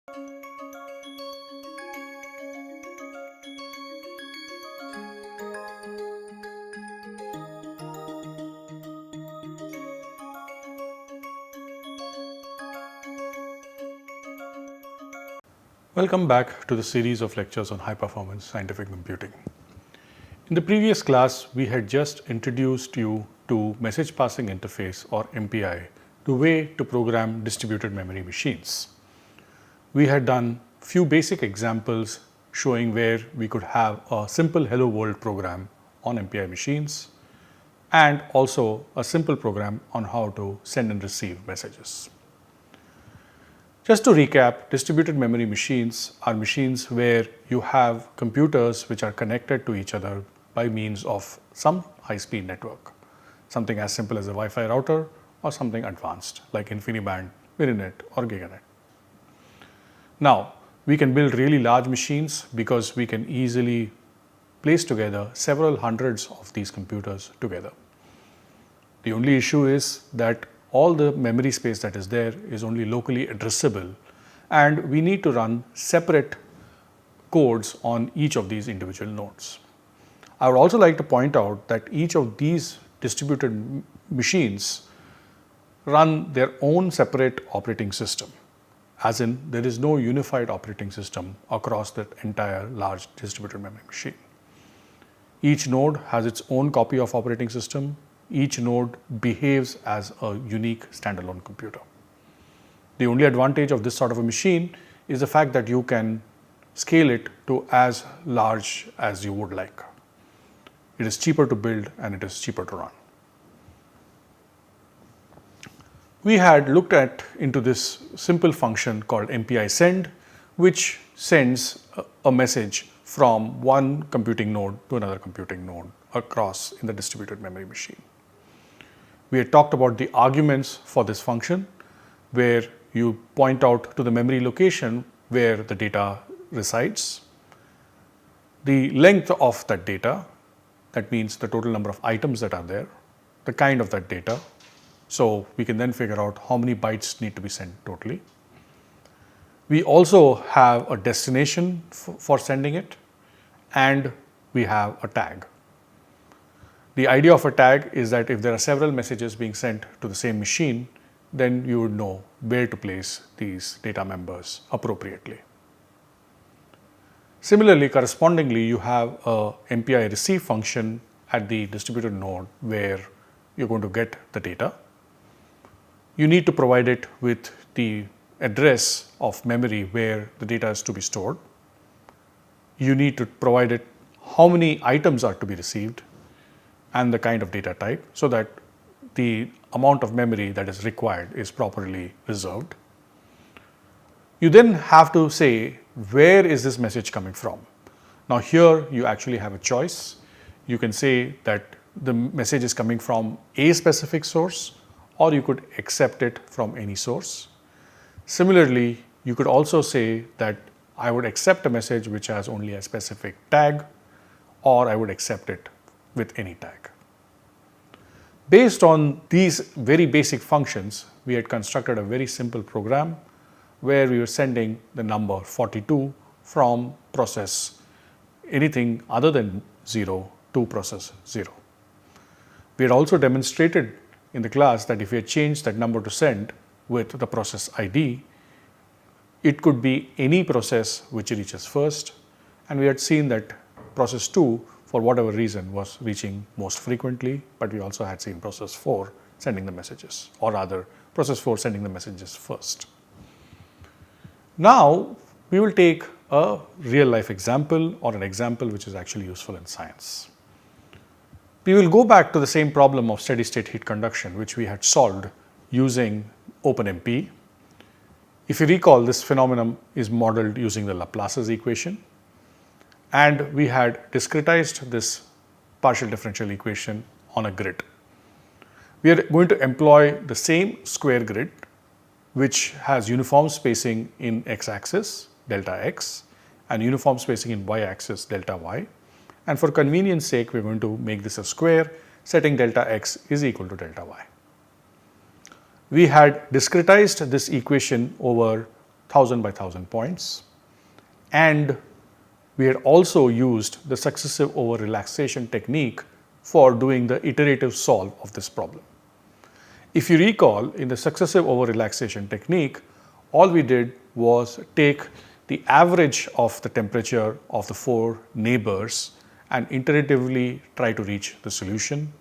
Welcome back to the series of lectures on high-performance scientific computing. In the previous class, we had just introduced you to Message Passing Interface or MPI, the way to program distributed memory machines. We had done few basic examples showing where we could have a simple hello world program on MPI machines and also a simple program on how to send and receive messages. Just to recap, distributed memory machines are machines where you have computers which are connected to each other by means of some high-speed network, something as simple as a Wi-Fi router or something advanced like InfiniBand, Mininet or GigaNet. Now, we can build really large machines because we can easily place together several hundreds of these computers together. The only issue is that all the memory space that is there is only locally addressable, and we need to run separate codes on each of these individual nodes. I would also like to point out that each of these distributed machines run their own separate operating system, as in there is no unified operating system across that entire large distributed memory machine. Each node has its own copy of operating system. Each node behaves as a unique standalone computer. The only advantage of this sort of a machine is the fact that you can scale it to as large as you would like. It is cheaper to build and it is cheaper to run. We had looked into this simple function called MPI send, which sends a message from one computing node to another computing node across in the distributed memory machine. We had talked about the arguments for this function, where you point out to the memory location where the data resides, the length of that data, that means the total number of items that are there, the kind of that data, so we can then figure out how many bytes need to be sent totally. We also have a destination for sending it, and we have a tag. The idea of a tag is that if there are several messages being sent to the same machine, then you would know where to place these data members appropriately. Similarly, correspondingly, you have a MPI receive function at the distributed node where you're going to get the data. You need to provide it with the address of memory where the data is to be stored. You need to provide it how many items are to be received and the kind of data type, so that the amount of memory that is required is properly reserved. You then have to say, where is this message coming from? Now here you actually have a choice. You can say that the message is coming from a specific source, or you could accept it from any source. Similarly, you could also say that I would accept a message which has only a specific tag, or I would accept it with any tag. Based on these very basic functions, we had constructed a very simple program where we were sending the number 42 from process anything other than 0 to process 0. We had also demonstrated in the class that if we had changed that number to send with the process ID, it could be any process which reaches first, and we had seen that process 2 for whatever reason was reaching most frequently, but we also had seen process 4 sending the messages, or rather process 4 sending the messages first. Now we will take a real life example, or an example which is actually useful in science. We will go back to the same problem of steady state heat conduction which we had solved using OpenMP. If you recall, this phenomenon is modeled using the Laplace's equation, and we had discretized this partial differential equation on a grid. We are going to employ the same square grid which has uniform spacing in x-axis delta x and uniform spacing in y-axis delta y, and for convenience sake we are going to make this a square setting delta x is equal to delta y. We had discretized this equation over 1000 by 1000 points, and we had also used the successive over relaxation technique for doing the iterative solve of this problem. If you recall, in the successive over relaxation technique, all we did was take the average of the temperature of the 4 neighbors and iteratively try to reach the solution.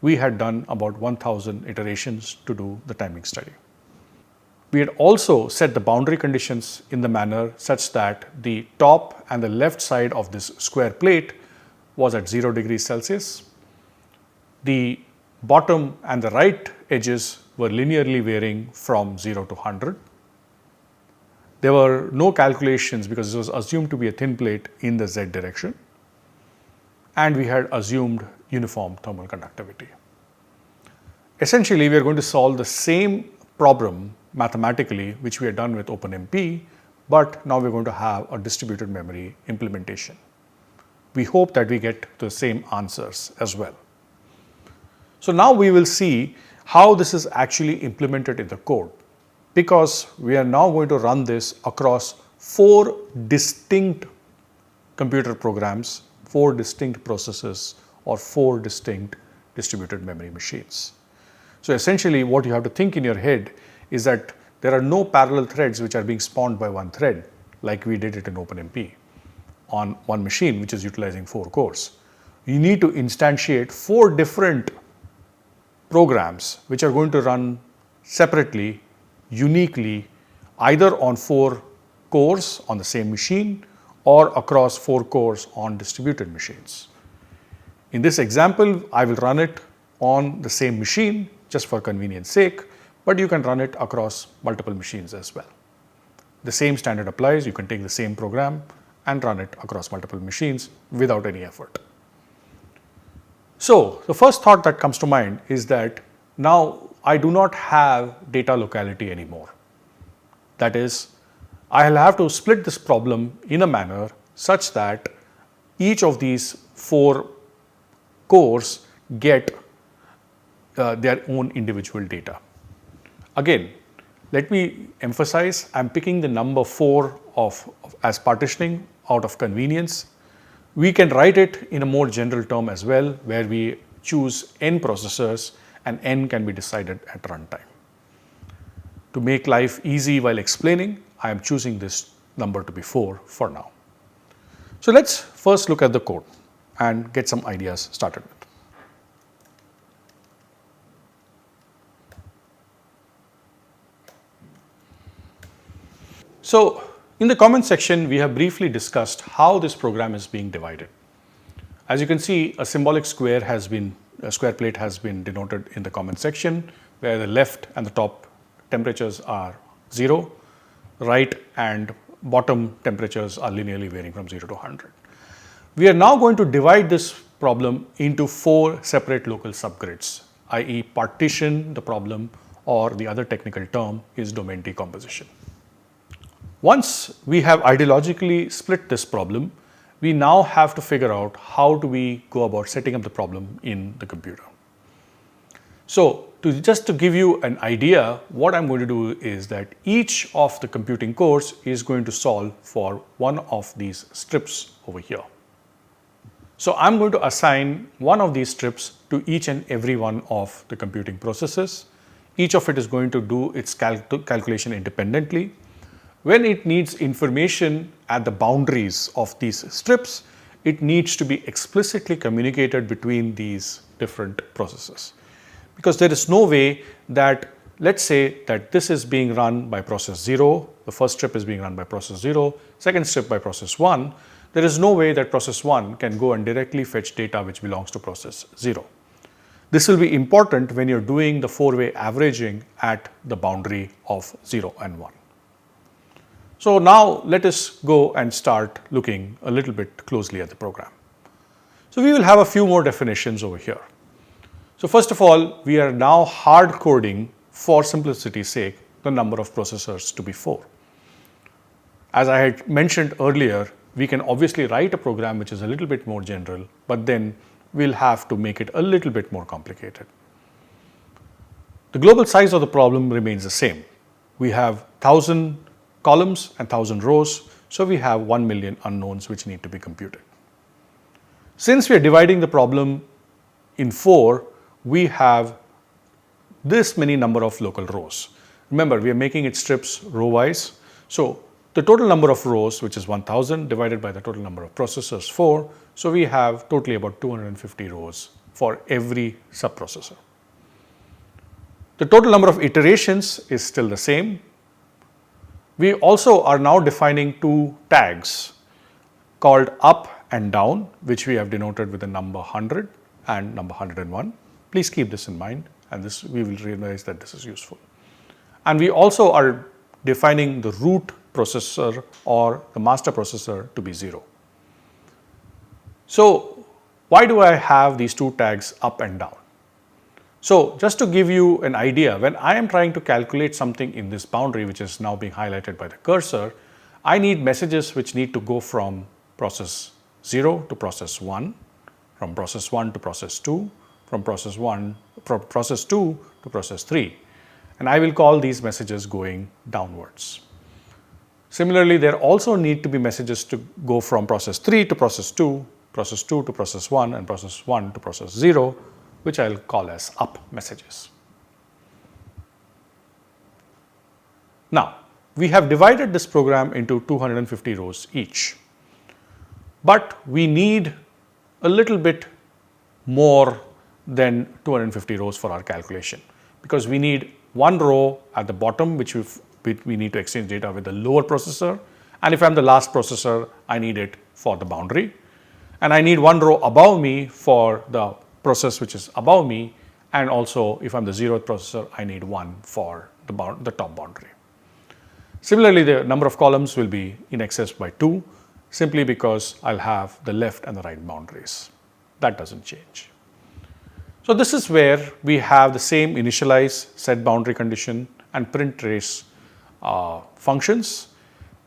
We had done about 1000 iterations to do the timing study. We had also set the boundary conditions in the manner such that the top and the left side of this square plate was at 0 degrees Celsius. The bottom and the right edges were linearly varying from 0 to 100. There were no calculations because it was assumed to be a thin plate in the z direction, and we had assumed uniform thermal conductivity. Essentially, we are going to solve the same problem mathematically which we had done with OpenMP, but now we are going to have a distributed memory implementation. We hope that we get the same answers as well. So now we will see how this is actually implemented in the code, because we are now going to run this across 4 distinct computer programs, 4 distinct processes, or 4 distinct distributed memory machines. So essentially what you have to think in your head is that there are no parallel threads which are being spawned by one thread like we did it in OpenMP on one machine which is utilizing 4 cores. You need to instantiate 4 different programs which are going to run separately, uniquely, either on 4 cores on the same machine or across 4 cores on distributed machines. In this example, I will run it on the same machine just for convenience sake, but you can run it across multiple machines as well. The same standard applies. You can take the same program and run it across multiple machines without any effort. So the first thought that comes to mind is that now I do not have data locality anymore. That is, I'll have to split this problem in a manner such that each of these 4 cores get their own individual data. Again, let me emphasize, I'm picking the number 4 as partitioning out of convenience. We can write it in a more general term as well, where we choose n processors and n can be decided at runtime. To make life easy while explaining, I am choosing this number to be 4 for now. So let's first look at the code and get some ideas started with. So in the comment section, we have briefly discussed how this program is being divided. As you can see, a symbolic square plate has been denoted in the comment section, where the left and the top temperatures are 0, right and bottom temperatures are linearly varying from 0 to 100. We are now going to divide this problem into 4 separate local subgrids, i.e. partition the problem, or the other technical term is domain decomposition. Once we have ideologically split this problem, we now have to figure out how do we go about setting up the problem in the computer. So just to give you an idea, what I'm going to do is that each of the computing cores is going to solve for one of these strips over here. So I'm going to assign one of these strips to each and every one of the computing processes. Each of it is going to do its calculation independently. When it needs information at the boundaries of these strips, it needs to be explicitly communicated between these different processes. Because there is no way that, let's say that this is being run by process 0, the first strip is being run by process 0, second strip by process 1, there is no way that process 1 can go and directly fetch data which belongs to process 0. This will be important when you're doing the 4-way averaging at the boundary of 0 and 1. So now let us go and start looking a little bit closely at the program. So we will have a few more definitions over here. So first of all, we are now hard coding, for simplicity's sake, the number of processors to be 4. As I had mentioned earlier, we can obviously write a program which is a little bit more general, but then we'll have to make it a little bit more complicated. The global size of the problem remains the same. We have 1000 columns and 1000 rows. So we have 1 million unknowns which need to be computed. Since we are dividing the problem in 4, we have this many number of local rows. Remember, we are making it strips row wise. So the total number of rows, which is 1000, divided by the total number of processors, 4. So we have totally about 250 rows for every subprocessor. The total number of iterations is still the same. We also are now defining 2 tags called up and down, which we have denoted with the number 100 and number 101. Please keep this in mind, and this we will realize that this is useful. And we also are defining the root processor or the master processor to be 0. So why do I have these 2 tags up and down? So just to give you an idea, when I am trying to calculate something in this boundary, which is now being highlighted by the cursor, I need messages which need to go from process 0 to process 1, from process 1 to process 2, from process 2 to process 3. And I will call these messages going downwards. Similarly, there also need to be messages to go from process 3 to process 2, process 2 to process 1, and process 1 to process 0, which I will call as up messages. Now, we have divided this program into 250 rows each, but we need a little bit more than 250 rows for our calculation, because we need 1 row at the bottom, which we need to exchange data with the lower processor, and if I am the last processor, I need it for the boundary, and I need 1 row above me for the process which is above me, and also if I am the 0th processor, I need 1 for the top boundary. Similarly, the number of columns will be in excess by 2, simply because I'll have the left and the right boundaries. That doesn't change. So this is where we have the same initialize, set boundary condition, and print trace functions,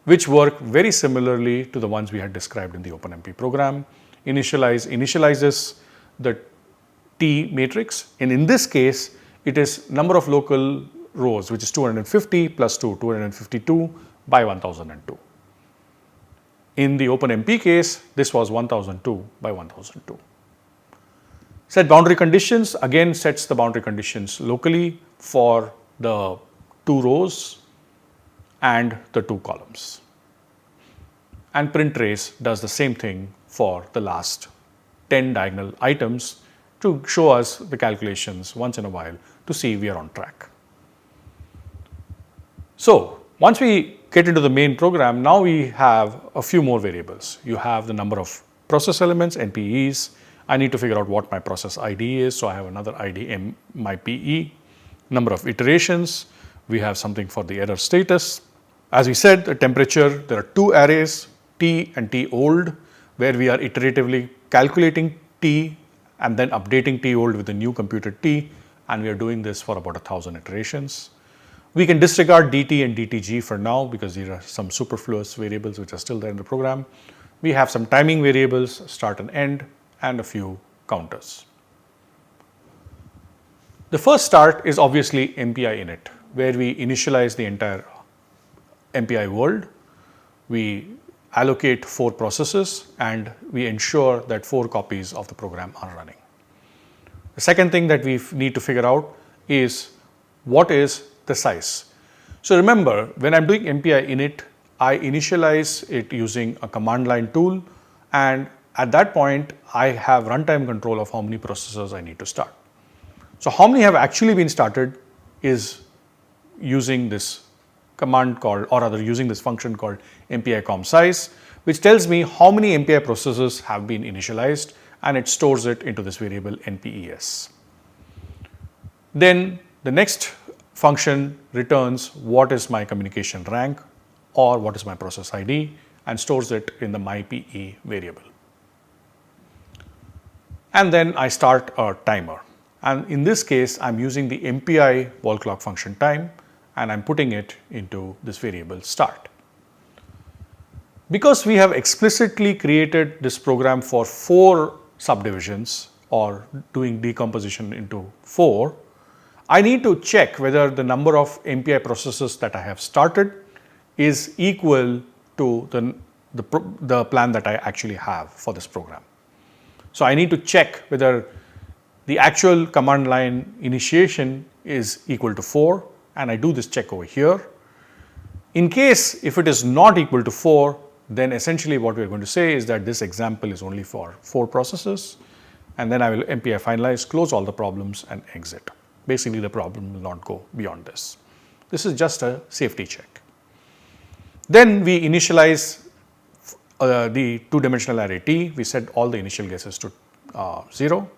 which work very similarly to the ones we had described in the OpenMP program. Initialize initializes the T matrix, and in this case, it is number of local rows, which is 250 plus 2, 252 by 1002. In the OpenMP case, this was 1002 by 1002. Set boundary conditions again sets the boundary conditions locally for the 2 rows and the 2 columns. And print trace does the same thing for the last 10 diagonal items to show us the calculations once in a while to see we are on track. So once we get into the main program, now we have a few more variables. You have the number of process elements, MPEs. I need to figure out what my process ID is, so I have another ID, my PE. Number of iterations, we have something for the error status. As we said, the temperature, there are 2 arrays, T and T old, where we are iteratively calculating T and then updating T old with the new computed T, and we are doing this for about 1000 iterations. We can disregard DT and DTG for now because these are some superfluous variables which are still there in the program. We have some timing variables, start and end, and a few counters. The first start is obviously MPI init, where we initialize the entire MPI world. We allocate 4 processes and we ensure that 4 copies of the program are running. The second thing that we need to figure out is what is the size. So remember, when I'm doing MPI init, I initialize it using a command line tool, and at that point I have runtime control of how many processors I need to start. So how many have actually been started is using this command called, or rather using this function called MPI com size, which tells me how many MPI processors have been initialized, and it stores it into this variable NPES. Then the next function returns what is my communication rank or what is my process ID, and stores it in the myPE variable. And then I start a timer, and in this case I'm using the MPI wall clock function time, and I'm putting it into this variable start. Because we have explicitly created this program for 4 subdivisions, or doing decomposition into 4, I need to check whether the number of MPI processes that I have started is equal to the plan that I actually have for this program. So I need to check whether the actual command line initiation is equal to 4, and I do this check over here. In case if it is not equal to 4, then essentially what we are going to say is that this example is only for 4 processes, and then I will MPI finalize, close all the problems and exit. Basically the problem will not go beyond this. This is just a safety check. Then we initialize the two-dimensional array T. We set all the initial guesses to 0.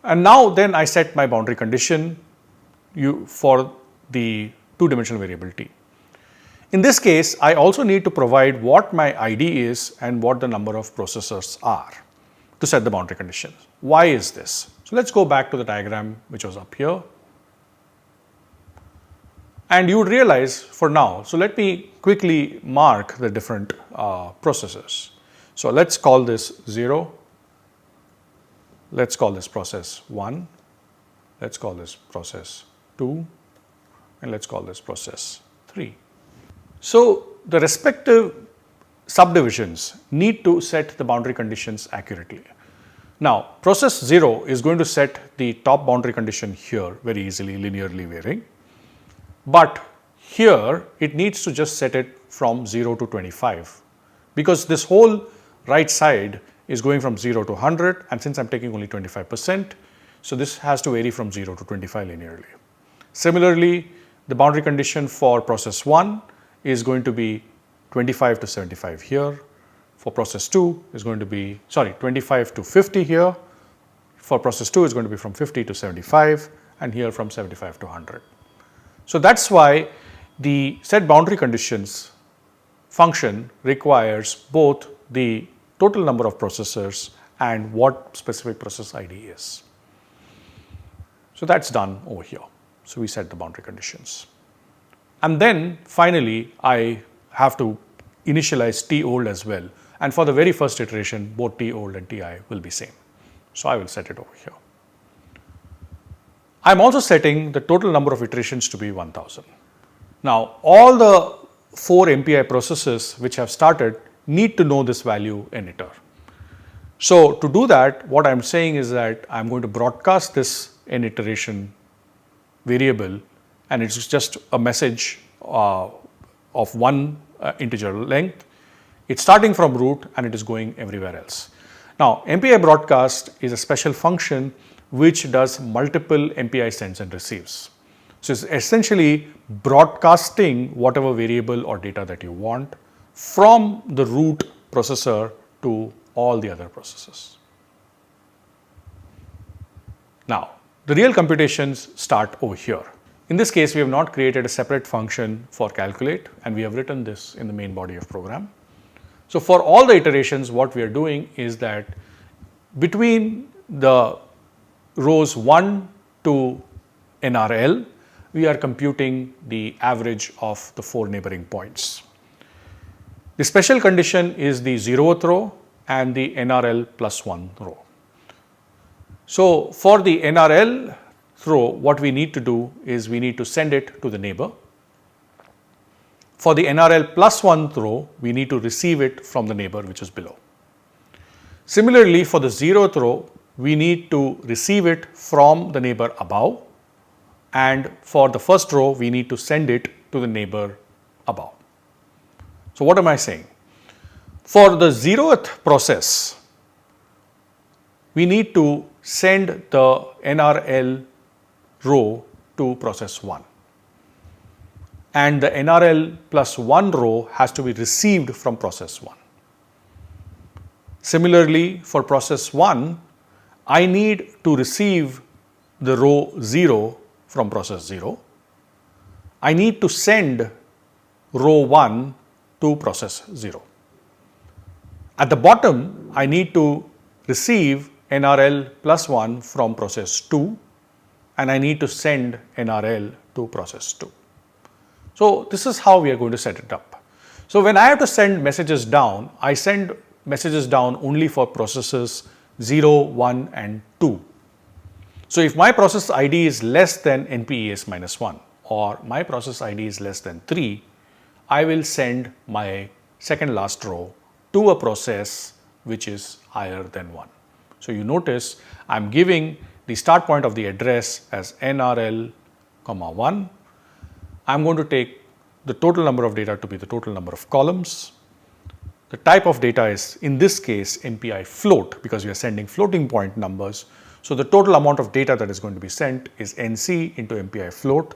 And now then I set my boundary condition for the two-dimensional variable T. In this case, I also need to provide what my ID is and what the number of processors are to set the boundary conditions. Why is this? So let's go back to the diagram which was up here. And you would realize for now, so let me quickly mark the different processes. So let's call this 0, let's call this process 1, let's call this process 2, and let's call this process 3. So the respective subdivisions need to set the boundary conditions accurately. Now process 0 is going to set the top boundary condition here very easily, linearly varying. But here it needs to just set it from 0 to 25, because this whole right side is going from 0 to 100, and since I am taking only 25%, so this has to vary from 0 to 25 linearly. Similarly, the boundary condition for process 1 is going to be 25 to 75 here. For process 2 is going to be 25 to 50 here. For process 2 is going to be from 50 to 75, and here from 75 to 100. So that's why the set boundary conditions function requires both the total number of processors and what specific process ID is. So that's done over here. So we set the boundary conditions. And then finally, I have to initialize T old as well. And for the very first iteration, both T old and Ti will be same. So I will set it over here. I am also setting the total number of iterations to be 1000. Now all the 4 MPI processes which have started need to know this value in iter. So to do that, what I am saying is that I am going to broadcast this in iteration variable, and it's just a message of one integer length. It's starting from root and it is going everywhere else. Now MPI broadcast is a special function which does multiple MPI sends and receives. So it's essentially broadcasting whatever variable or data that you want from the root processor to all the other processes. Now the real computations start over here. In this case, we have not created a separate function for calculate, and we have written this in the main body of program. So for all the iterations, what we are doing is that between the rows 1 to NRL, we are computing the average of the 4 neighboring points. The special condition is the 0th row and the NRL plus 1 row. So for the NRL row, what we need to do is we need to send it to the neighbor. For the NRL plus 1 row, we need to receive it from the neighbor which is below. Similarly, for the 0th row, we need to receive it from the neighbor above, and for the first row, we need to send it to the neighbor above. So what am I saying? For the 0th process, we need to send the NRL row to process 1, and the NRL plus 1 row has to be received from process 1. Similarly, for process 1, I need to receive the row 0 from process 0. I need to send row 1 to process 0. At the bottom, I need to receive NRL plus 1 from process 2, and I need to send NRL to process 2. So this is how we are going to set it up. So when I have to send messages down, I send messages down only for processes 0, 1 and 2. So if my process ID is less than NPES minus 1 or my process ID is less than 3, I will send my second last row to a process which is higher than 1. So you notice I'm giving the start point of the address as NRL, 1. I'm going to take the total number of data to be the total number of columns. The type of data is, in this case, MPI float, because we are sending floating point numbers. So the total amount of data that is going to be sent is NC into MPI float.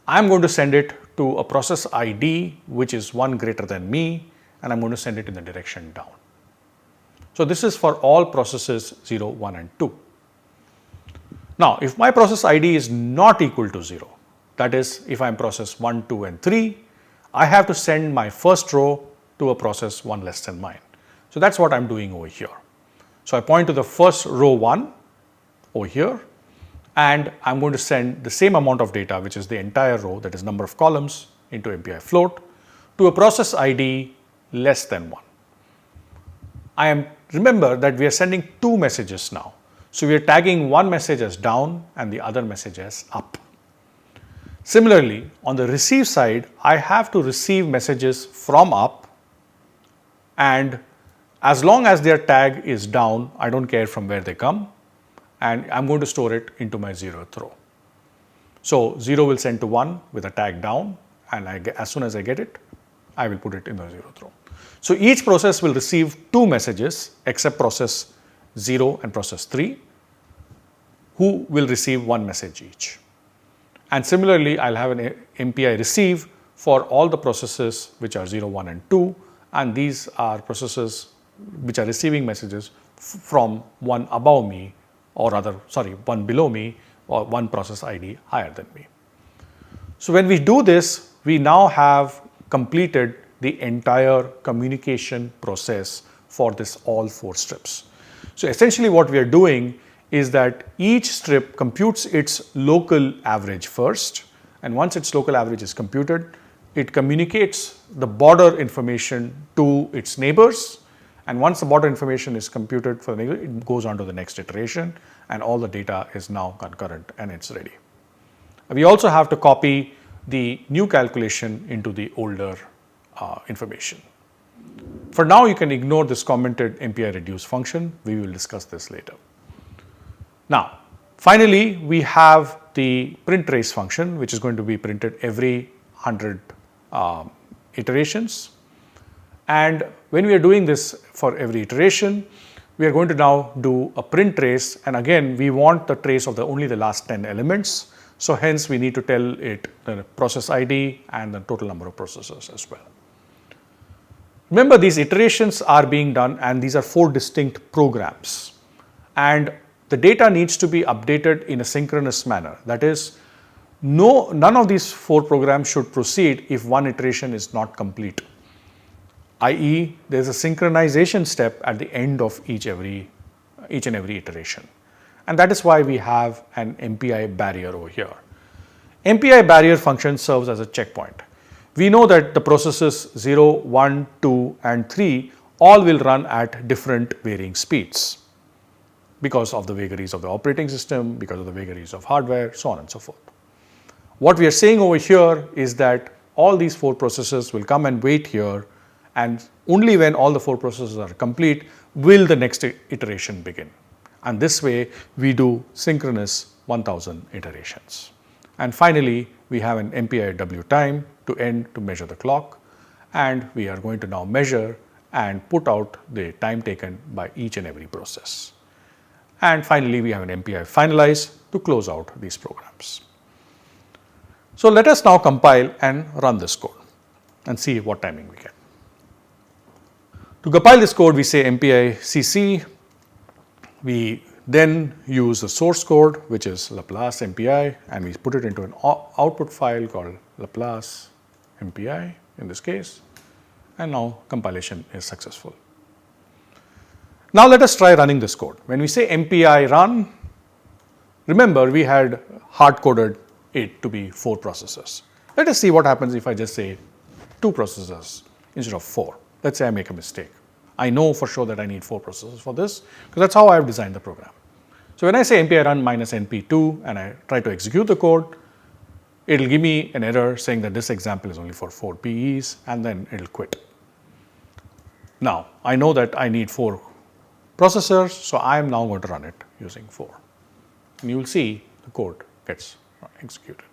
I'm going to send it to a process ID which is 1 greater than me, and I'm going to send it in the direction down. So this is for all processes 0, 1 and 2. Now if my process ID is not equal to 0, that is if I'm process 1, 2 and 3, I have to send my first row to a process 1 less than mine. So that's what I'm doing over here. So I point to the first row 1 over here, and I'm going to send the same amount of data, which is the entire row, that is number of columns, into MPI float, to a process ID less than 1. Remember that we are sending 2 messages now. So we are tagging one message as down and the other message as up. Similarly, on the receive side, I have to receive messages from up, and as long as their tag is down, I don't care from where they come, and I'm going to store it into my 0th row. So 0 will send to 1 with a tag down, and as soon as I get it, I will put it in the 0th row. So each process will receive 2 messages except process 0 and process 3, who will receive 1 message each. And similarly, I'll have an MPI receive for all the processes which are 0, 1 and 2, and these are processes which are receiving messages from one above me, or rather, one below me, or one process ID higher than me. So when we do this, we now have completed the entire communication process for this all 4 strips. So essentially what we are doing is that each strip computes its local average first, and once its local average is computed, it communicates the border information to its neighbors, and once the border information is computed for the neighbor, it goes on to the next iteration, and all the data is now concurrent and it's ready. We also have to copy the new calculation into the older information. For now, you can ignore this commented MPI reduce function. We will discuss this later. Now, finally, we have the print trace function, which is going to be printed every 100 iterations. And when we are doing this for every iteration, we are going to now do a print trace, and again we want the trace of only the last 10 elements. So hence we need to tell it the process ID and the total number of processes as well. Remember, these iterations are being done, and these are 4 distinct programs, and the data needs to be updated in a synchronous manner. That is, none of these 4 programs should proceed if one iteration is not complete, i.e. there is a synchronization step at the end of each and every iteration, and that is why we have an MPI barrier over here. MPI barrier function serves as a checkpoint. We know that the processes 0, 1, 2 and 3 all will run at different varying speeds because of the vagaries of the operating system, because of the vagaries of hardware, so on and so forth. What we are saying over here is that all these 4 processes will come and wait here, and only when all the 4 processes are complete will the next iteration begin. And this way we do synchronous 1000 iterations. And finally, we have an MPI W time to end to measure the clock, and we are going to now measure and put out the time taken by each and every process. And finally, we have an MPI finalize to close out these programs. So let us now compile and run this code and see what timing we get. To compile this code, we say MPI cc. We then use the source code, which is Laplace MPI, and we put it into an output file called Laplace MPI in this case, and now compilation is successful. Now let us try running this code. When we say MPI run, remember we had hard-coded it to be 4 processes. Let us see what happens if I just say 2 processes instead of 4. Let's say I make a mistake. I know for sure that I need 4 processes for this, because that's how I have designed the program. So when I say MPI run minus NP2 and I try to execute the code, it'll give me an error saying that this example is only for 4 PEs, and then it'll quit. Now, I know that I need 4 processors, so I am now going to run it using 4. And you will see the code gets executed.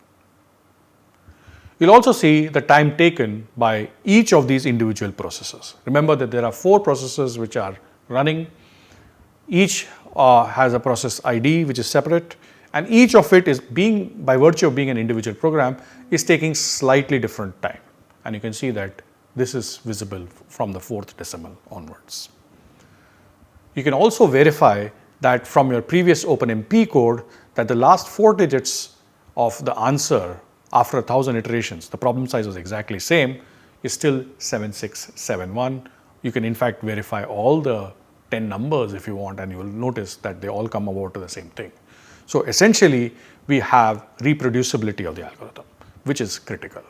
You'll also see the time taken by each of these individual processors. Remember that there are 4 processors which are running. Each has a process ID which is separate, and each of it is by virtue of being an individual program, is taking slightly different time. And you can see that this is visible from the 4th decimal onwards. You can also verify that from your previous OpenMP code that the last 4 digits of the answer after 1,000 iterations, the problem size was exactly same, is still 7671. You can in fact verify all the 10 numbers if you want, and you will notice that they all come about to the same thing. So essentially, we have reproducibility of the algorithm, which is critical.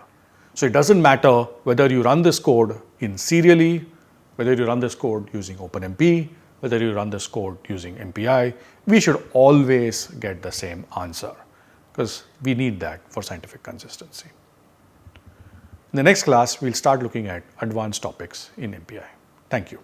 So it doesn't matter whether you run this code in serially, whether you run this code using OpenMP, whether you run this code using MPI, we should always get the same answer, because we need that for scientific consistency. In the next class, we'll start looking at advanced topics in MPI. Thank you.